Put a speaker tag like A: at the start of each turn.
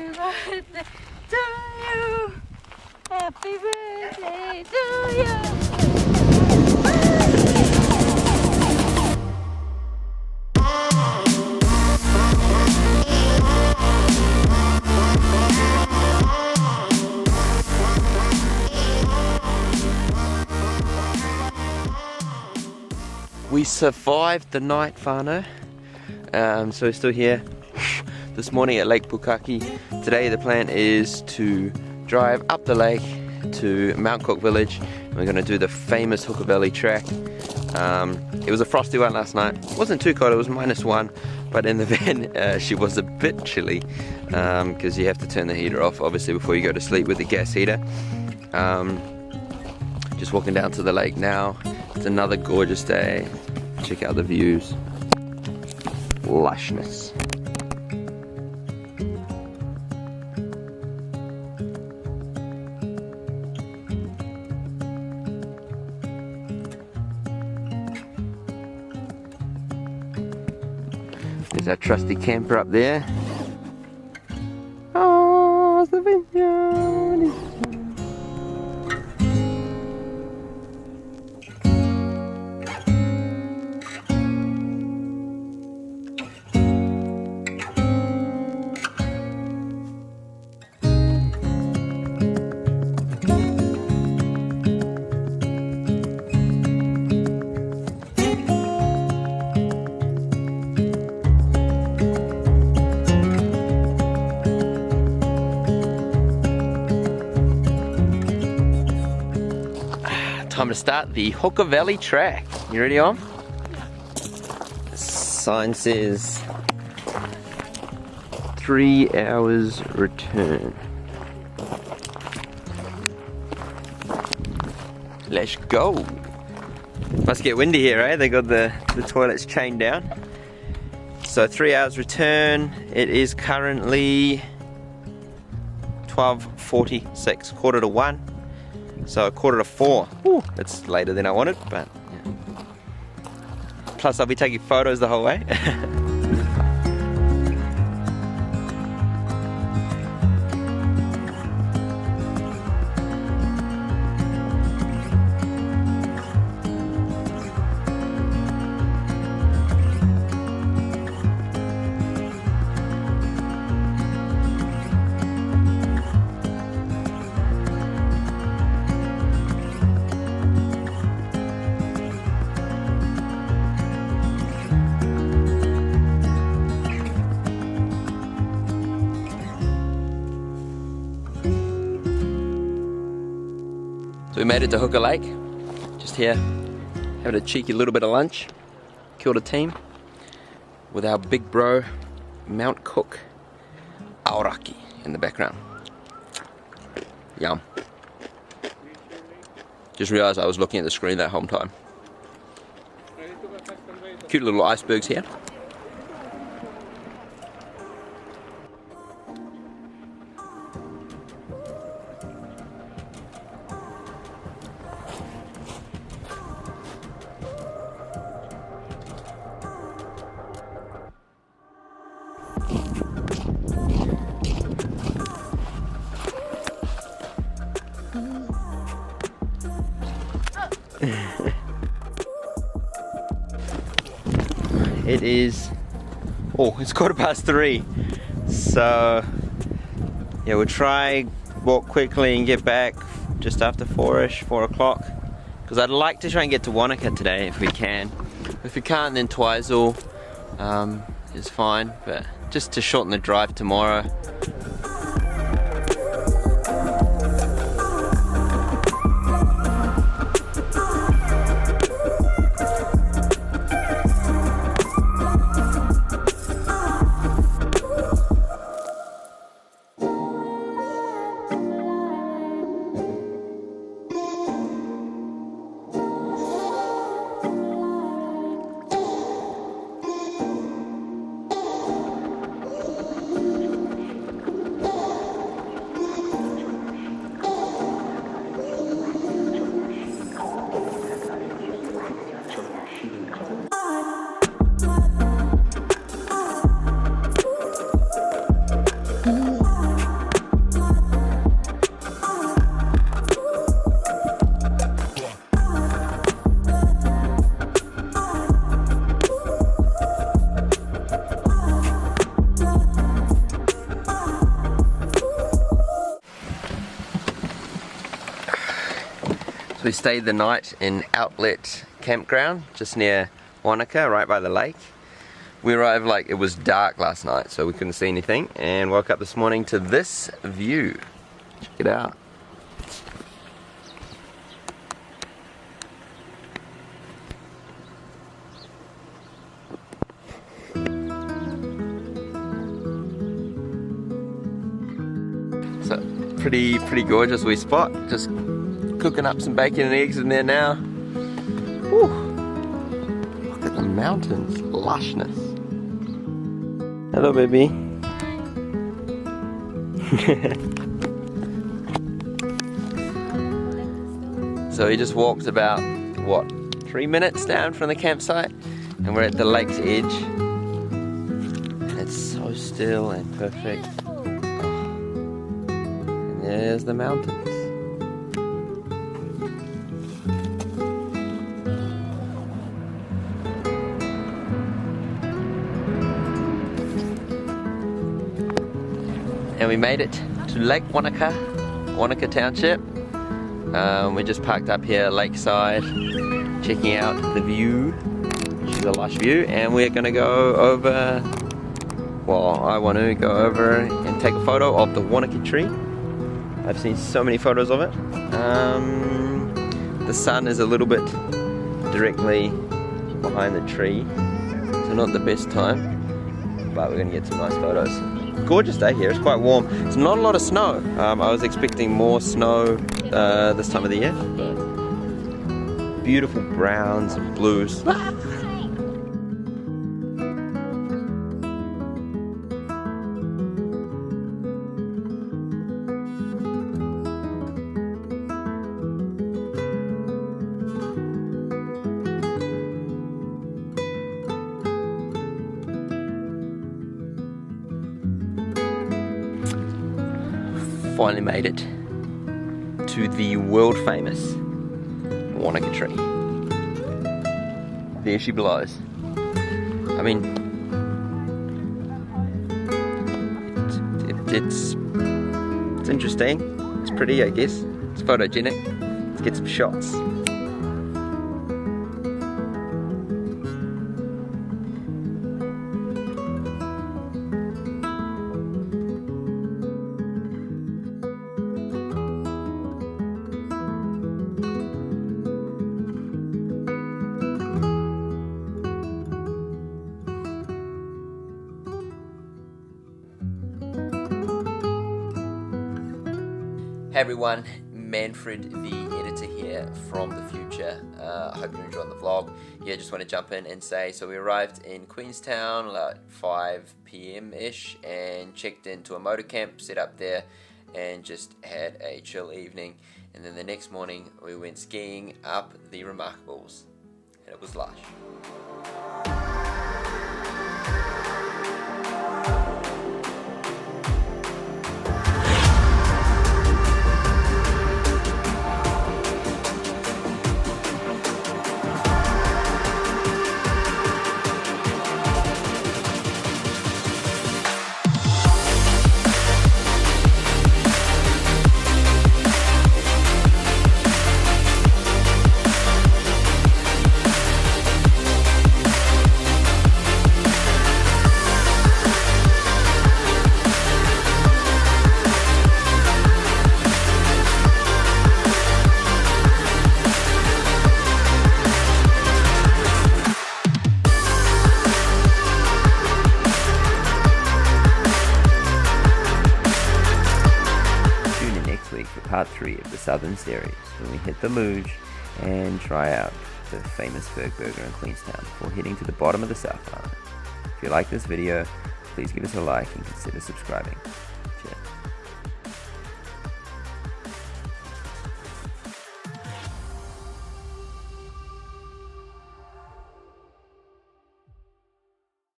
A: Happy birthday to you. Happy birthday to you.
B: We survived the night, whānau. So we're still here this morning at Lake Pukaki. Today the plan is to drive up the lake to Mtcook village. We're going to do the famous Hooker Valley track. It was a frosty one last night. It wasn't too cold, it was -1, but in the van she was a bit chilly because you have to turn the heater off obviously before you go to sleep with the gas heater. Just walking down to the lake now. It's another gorgeous day. Check out the views. Lushness. There's our trusty camper up there. Oh, it's the vineyard. Time to start the Hooker Valley track. You ready on? Sign says 3 hours return. Let's go. Must get windy here, eh? They got the toilets chained down. So 3 hours return. It is currently 12:46, 1:45. So 1:45. Ooh, that's later than I wanted, but yeah. Plus I'll be taking photos the whole way. So we made it to Hooker Lake, just here, having a cheeky little bit of lunch, killed a team, with our big bro, Mtcook Aoraki in the background. Yum. Just realised I was looking at the screen that whole time. Cute little icebergs here. It is, it's 3:15, so yeah, we'll try walk quickly and get back just after 4 o'clock, because I'd like to try and get to Wanaka today if we can. If we can't, then Twizel is fine, but just to shorten the drive tomorrow. So we stayed the night in Outlet Campground, just near Wanaka, right by the lake. We arrived like it was dark last night, so we couldn't see anything, and woke up this morning to this view. Check it out. So pretty gorgeous wee spot. Just cooking up some bacon and eggs in there now. Whew. Look at the mountains, lushness. Hello, baby. So we just walked about, what, 3 minutes down from the campsite, and we're at the lake's edge. It's so still and perfect. And there's the mountains. And we made it to Lake Wanaka, Wanaka Township. We just parked up here lakeside, checking out the view, which is a lush view, and we're gonna go over, well, I want to go over and take a photo of the Wanaka tree. I've seen so many photos of it. The sun is a little bit directly behind the tree, so not the best time, but we're gonna get some nice photos. Gorgeous day here, it's quite warm. It's not a lot of snow. I was expecting more snow this time of the year. Beautiful browns and blues. Finally made it to the world famous Wanaka tree. There she blows. I mean, it's interesting. It's pretty, I guess. It's photogenic. Let's get some shots. Hey everyone, Manfred the editor here from the future. I hope you're enjoying the vlog. Yeah, just want to jump in and say, so we arrived in Queenstown like 5 PM ish and checked into a motor camp, set up there and just had a chill evening, and then the next morning we went skiing up the Remarkables and it was lush. For part 3 of the Southern series, when we hit the Mooj and try out the famous Berg Burger in Queenstown before heading to the bottom of the South Island. If you like this video, please give us a like and consider subscribing.